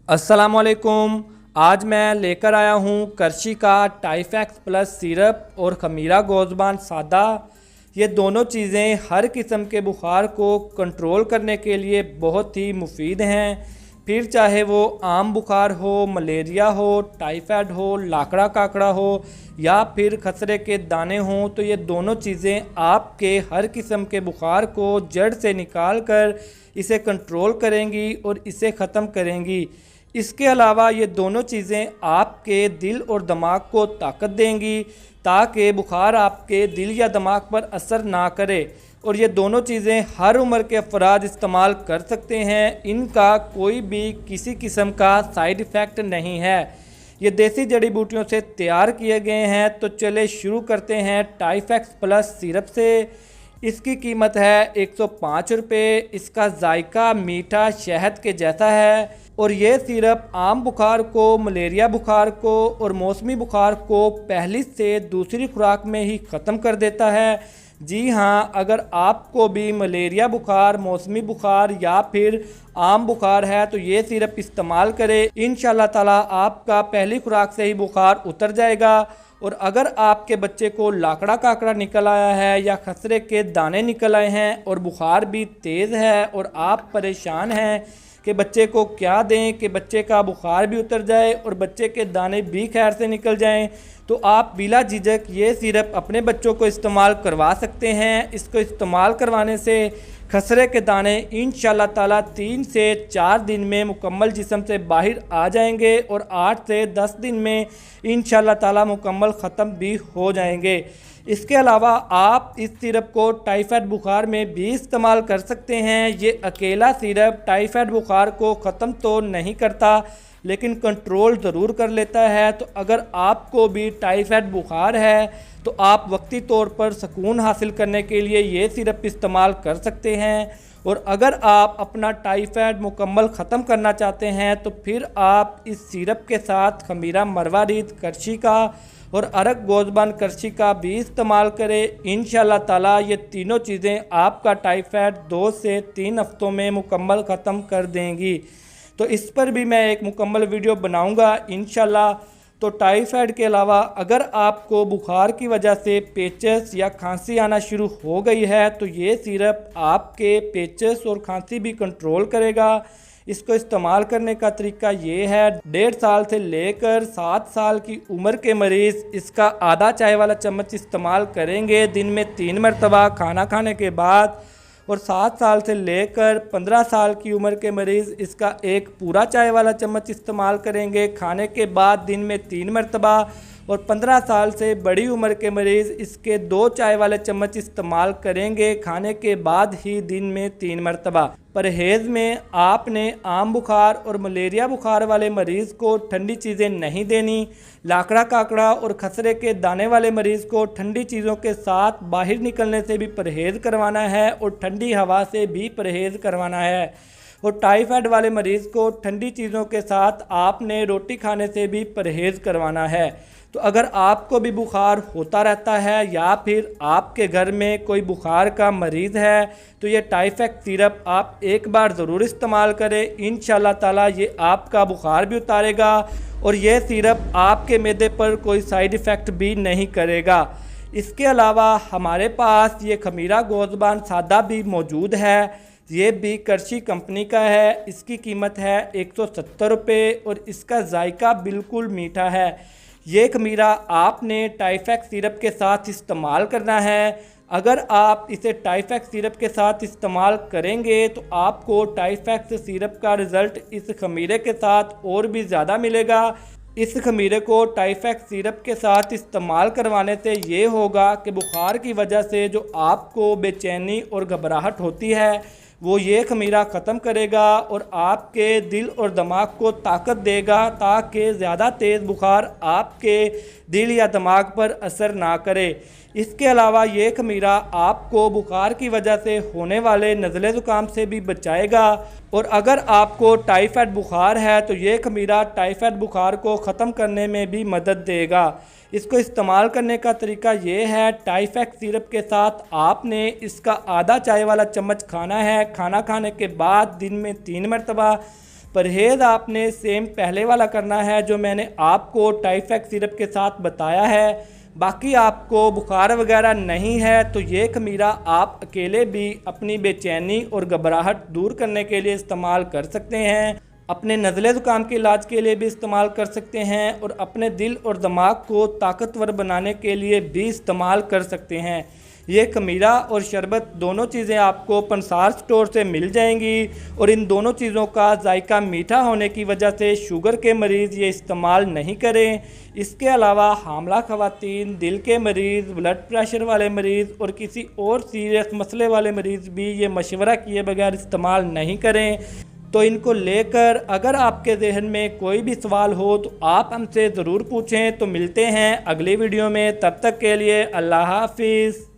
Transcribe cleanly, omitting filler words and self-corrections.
अस्सलामुअलैकुम। आज मैं लेकर आया हूँ करशी का टाइफेक्स प्लस सिरप और खमीरा गोज़बान सादा। ये दोनों चीज़ें हर किस्म के बुखार को कंट्रोल करने के लिए बहुत ही मुफीद हैं। फिर चाहे वो आम बुखार हो, मलेरिया हो, टाइफाइड हो, लाकड़ा काकड़ा हो या फिर खसरे के दाने हों, तो ये दोनों चीज़ें आपके हर किस्म के बुखार को जड़ से निकाल कर इसे कंट्रोल करेंगी और इसे ख़त्म करेंगी। इसके अलावा ये दोनों चीज़ें आपके दिल और दिमाग को ताकत देंगी ताकि बुखार आपके दिल या दिमाग पर असर ना करे। और ये दोनों चीज़ें हर उम्र के अफराद इस्तेमाल कर सकते हैं। इनका कोई भी किसी किस्म का साइड इफ़ेक्ट नहीं है। ये देसी जड़ी बूटियों से तैयार किए गए हैं। तो चले शुरू करते हैं टाइफेक्स प्लस सिरप से। इसकी कीमत है 105 रुपये। इसका जायका मीठा शहद के जैसा है और ये सिरप आम बुखार को, मलेरिया बुखार को और मौसमी बुखार को पहली से दूसरी खुराक में ही ख़त्म कर देता है। जी हाँ, अगर आपको भी मलेरिया बुखार, मौसमी बुखार या फिर आम बुखार है तो ये सिरप इस्तेमाल करें। इंशाल्लाह ताला आपका पहली खुराक से ही बुखार उतर जाएगा। और अगर आपके बच्चे को लाकड़ा काकड़ा निकल आया है या खसरे के दाने निकल आए हैं और बुखार भी तेज़ है और आप परेशान हैं कि बच्चे को क्या दें कि बच्चे का बुखार भी उतर जाए और बच्चे के दाने भी खैर से निकल जाएं, तो आप बिला झिझक ये सिरप अपने बच्चों को इस्तेमाल करवा सकते हैं। इसको इस्तेमाल करवाने से खसरे के दाने इंशाल्लाह ताला 3 से 4 दिन में मुकम्मल जिस्म से बाहर आ जाएंगे और 8 से 10 दिन में इंशाल्लाह ताला मुकम्मल ख़त्म भी हो जाएंगे। इसके अलावा आप इस सिरप को टाइफाइड बुखार में भी इस्तेमाल कर सकते हैं। ये अकेला सिरप टाइफाइड बुखार को ख़त्म तो नहीं करता लेकिन कंट्रोल ज़रूर कर लेता है। तो अगर आपको भी टाइफाइड बुखार है तो आप वक्ती तौर पर सुकून हासिल करने के लिए ये सिरप इस्तेमाल कर सकते हैं। और अगर आप अपना टाइफाइड मुकम्मल ख़त्म करना चाहते हैं तो फिर आप इस सिरप के साथ खमीरा मरवारीद करशी का और अरक गोज़बान करशी का भी इस्तेमाल करें। इंशाल्लाह ताला ये तीनों चीज़ें आपका टाइफाइड 2 से 3 हफ्तों में मुकम्मल ख़त्म कर देंगी। तो इस पर भी मैं एक मुकम्मल वीडियो बनाऊंगा इंशाल्लाह। तो टाइफाइड के अलावा अगर आपको बुखार की वजह से पेचस या खांसी आना शुरू हो गई है तो ये सिरप आपके पेचस और खांसी भी कंट्रोल करेगा। इसको इस्तेमाल करने का तरीका ये है, 1.5 साल से लेकर 7 साल की उम्र के मरीज़ इसका आधा चाय वाला चम्मच इस्तेमाल करेंगे दिन में 3 मरतबा खाना खाने के बाद। और 7 साल से लेकर 15 साल की उम्र के मरीज़ इसका एक पूरा चाय वाला चम्मच इस्तेमाल करेंगे खाने के बाद दिन में 3 मरतबा। और 15 साल से बड़ी उम्र के मरीज़ इसके 2 चाय वाले चम्मच इस्तेमाल करेंगे खाने के बाद ही दिन में 3 मरतबा। परहेज़ में आपने आम बुखार और मलेरिया बुखार वाले मरीज़ को ठंडी चीज़ें नहीं देनी। लाकड़ा काकड़ा और खसरे के दाने वाले मरीज़ को ठंडी चीज़ों के साथ बाहर निकलने से भी परहेज़ करवाना है और ठंडी हवा से भी परहेज़ करवाना है। और टाइफाइड वाले मरीज़ को ठंडी चीज़ों के साथ आपने रोटी खाने से भी परहेज़ करवाना है। तो अगर आपको भी बुखार होता रहता है या फिर आपके घर में कोई बुखार का मरीज़ है तो ये टाइफेक्स सिरप आप एक बार ज़रूर इस्तेमाल करें। इंशाल्लाह ताला ये आपका बुखार भी उतारेगा और ये सिरप आपके मैदे पर कोई साइड इफ़ेक्ट भी नहीं करेगा। इसके अलावा हमारे पास ये खमीरा गोज़बान सादा भी मौजूद है। ये भी करशी कंपनी का है। इसकी कीमत है 170 रुपये और इसका जायका बिल्कुल मीठा है। ये खमीरा आपने टाइफेक्स सिरप के साथ इस्तेमाल करना है। अगर आप इसे टाइफेक्स सिरप के साथ इस्तेमाल करेंगे तो आपको टाइफेक्स सिरप का रिज़ल्ट इस खमीरे के साथ और भी ज़्यादा मिलेगा। इस खमीरे को टाइफेक्स सिरप के साथ इस्तेमाल करवाने से ये होगा कि बुखार की वजह से जो आपको बेचैनी और घबराहट होती है वो ये खमीरा ख़त्म करेगा और आपके दिल और दिमाग को ताकत देगा ताकि ज़्यादा तेज़ बुखार आपके दिल या दिमाग पर असर ना करे। इसके अलावा ये खमीरा आपको बुखार की वजह से होने वाले नज़ले ज़ुकाम से भी बचाएगा। और अगर आपको टाइफाइड बुखार है तो ये खमीरा टाइफाइड बुखार को ख़त्म करने में भी मदद देगा। इसको इस्तेमाल करने का तरीका ये है, टाइफेक्स सिरप के साथ आपने इसका आधा चाय वाला चम्मच खाना है खाना खाने के बाद दिन में 3 मरतबा। परहेज़ आपने सेम पहले वाला करना है जो मैंने आपको टाइफेक्स सिरप के साथ बताया है। बाकी आपको बुखार वगैरह नहीं है तो ये खमीरा आप अकेले भी अपनी बेचैनी और घबराहट दूर करने के लिए इस्तेमाल कर सकते हैं, अपने नज़ले ज़ुकाम के इलाज के लिए भी इस्तेमाल कर सकते हैं और अपने दिल और दिमाग को ताकतवर बनाने के लिए भी इस्तेमाल कर सकते हैं। ये खमीरा और शरबत दोनों चीज़ें आपको पंसार स्टोर से मिल जाएंगी और इन दोनों चीज़ों का जायका मीठा होने की वजह से शुगर के मरीज़ ये इस्तेमाल नहीं करें। इसके अलावा हामला ख़वातीन, दिल के मरीज़, ब्लड प्रेशर वाले मरीज़ और किसी और सीरियस मसले वाले मरीज़ भी ये मशवरा किए बगैर इस्तेमाल नहीं करें। तो इनको लेकर अगर आपके जहन में कोई भी सवाल हो तो आप हमसे ज़रूर पूछें। तो मिलते हैं अगली वीडियो में, तब तक के लिए अल्लाह हाफिज़।